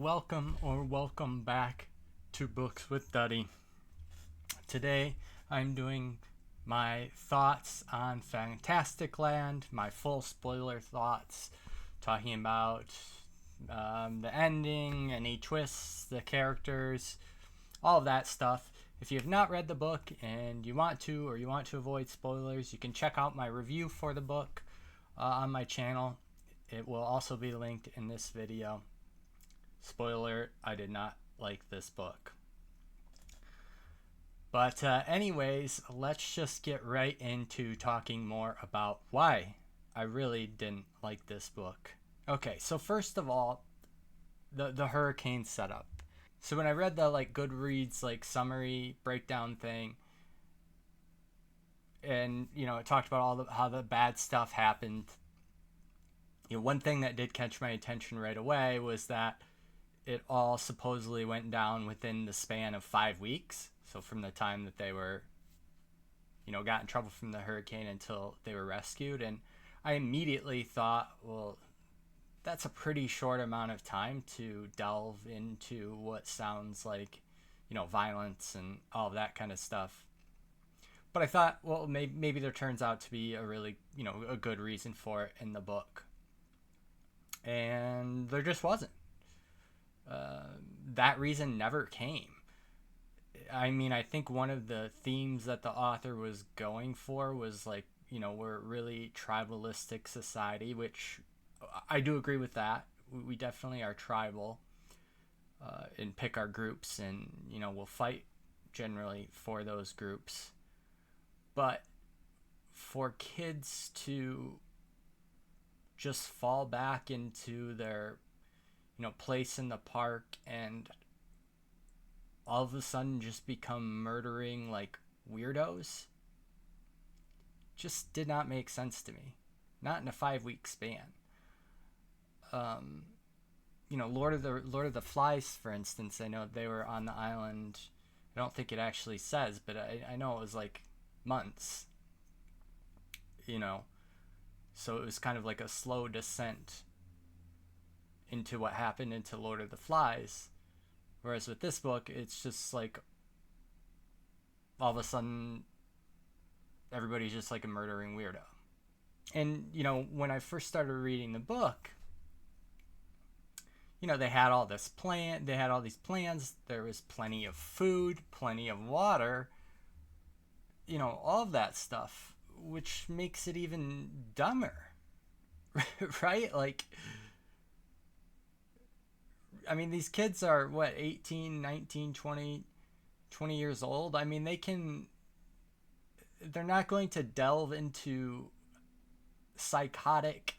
Welcome back to Books with Duddy. Today I'm doing my thoughts on Fantasticland, my full spoiler thoughts, talking about the ending, any twists, the characters, all of that stuff. If you have not read the book and you want to, or you want to avoid spoilers, you can check out my review for the book on my channel. It will also be linked in this video. Spoiler, I did not like this book. But anyways, let's just get right into talking more about why I really didn't like this book. Okay, so first of all, the hurricane setup. So when I read the Goodreads summary breakdown thing, and it talked about how the bad stuff happened. One thing that did catch my attention right away was that it all supposedly went down within the span of 5 weeks. So from the time that they were, got in trouble from the hurricane until they were rescued. And I immediately thought, well, that's a pretty short amount of time to delve into what sounds like, violence and all of that kind of stuff. But I thought, well, maybe there turns out to be a really, a good reason for it in the book. And there just wasn't. That reason never came. I mean, I think one of the themes that the author was going for was we're a really tribalistic society, which I do agree with that. We definitely are tribal and pick our groups, and we'll fight generally for those groups. But for kids to just fall back into their place in the park and all of a sudden just become murdering weirdos just did not make sense to me. Not in a 5-week span. Lord of the Flies, for instance, I know they were on the island. I don't think it actually says, but I know it was months. So it was kind of like a slow descent into what happened into Lord of the Flies. Whereas with this book, it's just all of a sudden everybody's just a murdering weirdo. And, when I first started reading the book, they had all these plans. There was plenty of food, plenty of water, all of that stuff, which makes it even dumber. Right? I mean, these kids are, 18, 19, 20 years old? I mean, they're not going to delve into psychotic,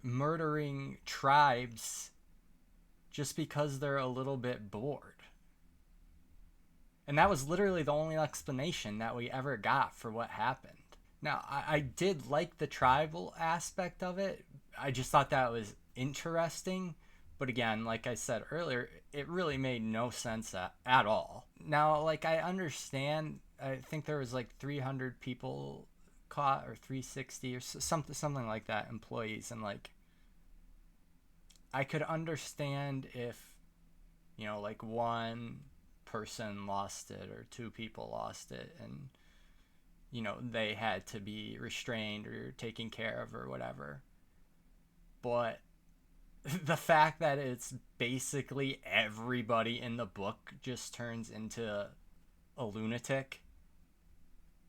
murdering tribes just because they're a little bit bored. And that was literally the only explanation that we ever got for what happened. Now, I did like the tribal aspect of it. I just thought that was interesting. But again, like I said earlier, it really made no sense at all. Now, I understand, I think there was 300 people caught, or 360 or something like that, employees. And I could understand if, one person lost it or two people lost it, and they had to be restrained or taken care of or whatever. But the fact that it's basically everybody in the book just turns into a lunatic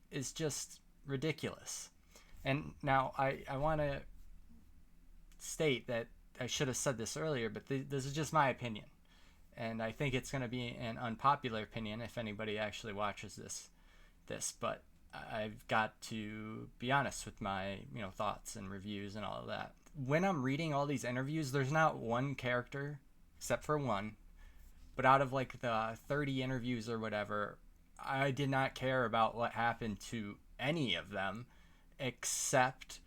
is just ridiculous. And now I want to state that I should have said this earlier, but this is just my opinion. And I think it's going to be an unpopular opinion if anybody actually watches this. But I've got to be honest with my thoughts and reviews and all of that. When I'm reading all these interviews, there's not one character, except for one, but out of the 30 interviews or whatever, I did not care about what happened to any of them, except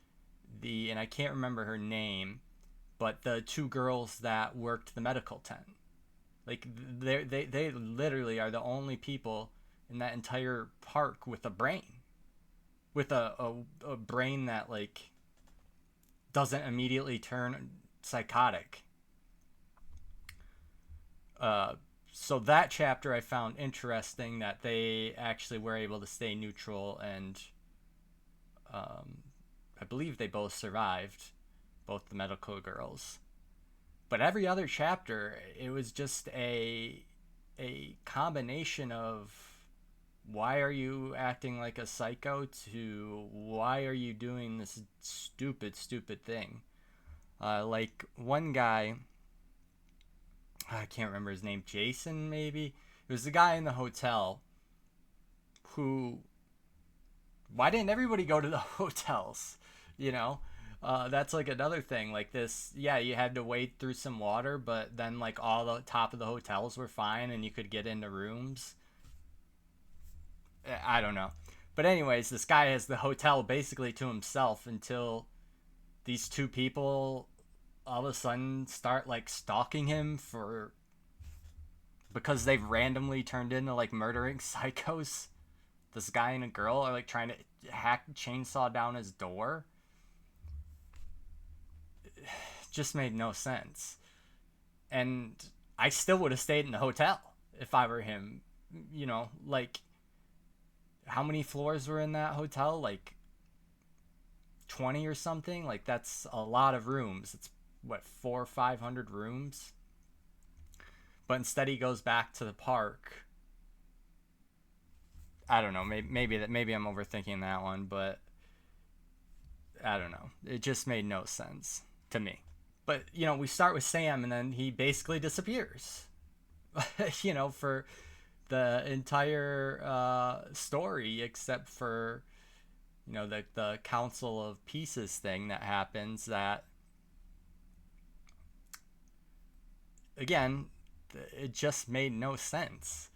and I can't remember her name, but the two girls that worked the medical tent. They literally are the only people in that entire park with a brain, with a brain that doesn't immediately turn psychotic Uh, so that chapter I found interesting, that they actually were able to stay neutral, and um, I believe they both survived, both the medical girls. But every other chapter, it was just a combination of why are you acting like a psycho to why are you doing this stupid thing. Like one guy, I can't remember his name, Jason maybe. It was the guy in the hotel who, why didn't everybody go to the hotels? You know, that's like another thing. Like this, yeah, you had to wade through some water, but then like all the top of the hotels were fine and you could get into rooms. I don't know. But anyways, this guy has the hotel basically to himself until these two people all of a sudden start like stalking him for, because they've randomly turned into like murdering psychos. This guy and a girl are like trying to hack chainsaw down his door. Just made no sense. And I still would have stayed in the hotel if I were him. You know, like how many floors were in that hotel? Like 20 or something. Like that's a lot of rooms. It's what, 400 or 500 rooms. But instead he goes back to the park. I don't know. Maybe I'm overthinking that one, but I don't know. It just made no sense to me. But you know, we start with Sam, and then he basically disappears. You know, for the entire story, except for, you know, the Council of Pieces thing that happens. That again, it just made no sense.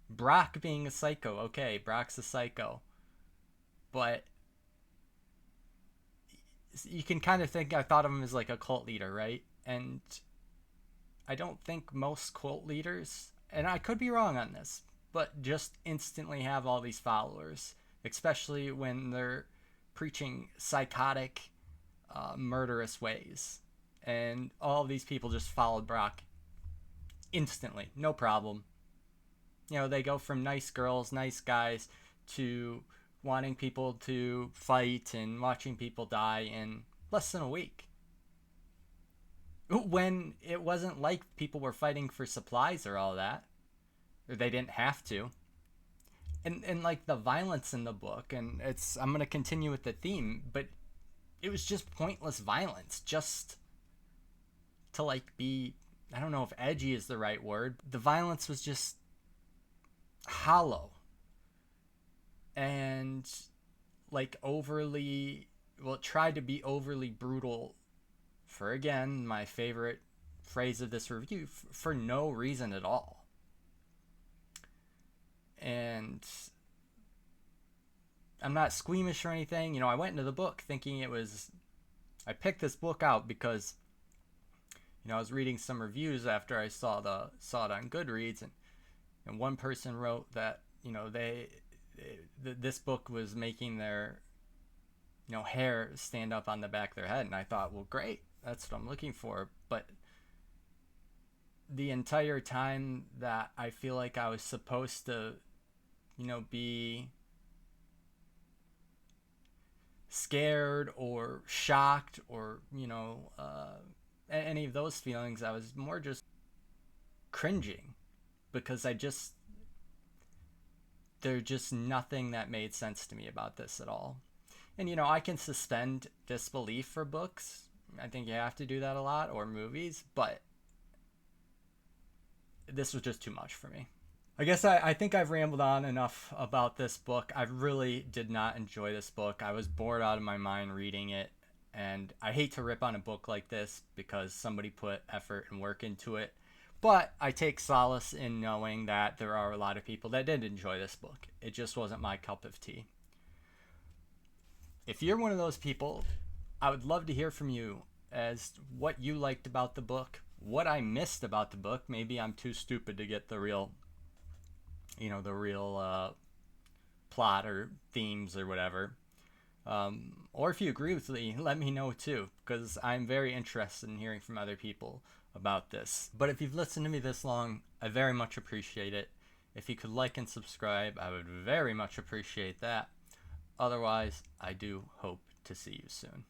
Brock being a psycho, okay, Brock's a psycho, but you can kind of think, I thought of him as like a cult leader, right? And I don't think most cult leaders, and I could be wrong on this, but just instantly have all these followers, especially when they're preaching psychotic, murderous ways. And all of these people just followed Brock instantly, no problem. You know, they go from nice girls, nice guys, to wanting people to fight and watching people die in less than a week. When it wasn't like people were fighting for supplies or all that, or they didn't have to. And like the violence in the book, and it's, I'm gonna continue with the theme, but it was just pointless violence, just to like be, I don't know if edgy is the right word. The violence was just hollow and like overly, well, it tried to be overly brutal for, again, my favorite phrase of this review, for no reason at all. And I'm not squeamish or anything. You know, I went into the book thinking it was, I picked this book out because, you know, I was reading some reviews after I saw it on Goodreads, and one person wrote that, you know, this book was making their, you know, hair stand up on the back of their head. And I thought, well, great, that's what I'm looking for. But the entire time that I feel like I was supposed to, you know, be scared or shocked or, you know, any of those feelings, I was more just cringing, because there's just nothing that made sense to me about this at all. And, you know, I can suspend disbelief for books. I think you have to do that a lot, or movies, but this was just too much for me. I guess I think I've rambled on enough about this book. I really did not enjoy this book. I was bored out of my mind reading it, and I hate to rip on a book like this because somebody put effort and work into it. But I take solace in knowing that there are a lot of people that did enjoy this book. It just wasn't my cup of tea. If you're one of those people, I would love to hear from you as what you liked about the book, what I missed about the book. Maybe I'm too stupid to get the real, you know, the real plot or themes or whatever. Or if you agree with me, let me know too, because I'm very interested in hearing from other people about this. But if you've listened to me this long, I very much appreciate it. If you could like and subscribe, I would very much appreciate that. Otherwise, I do hope to see you soon.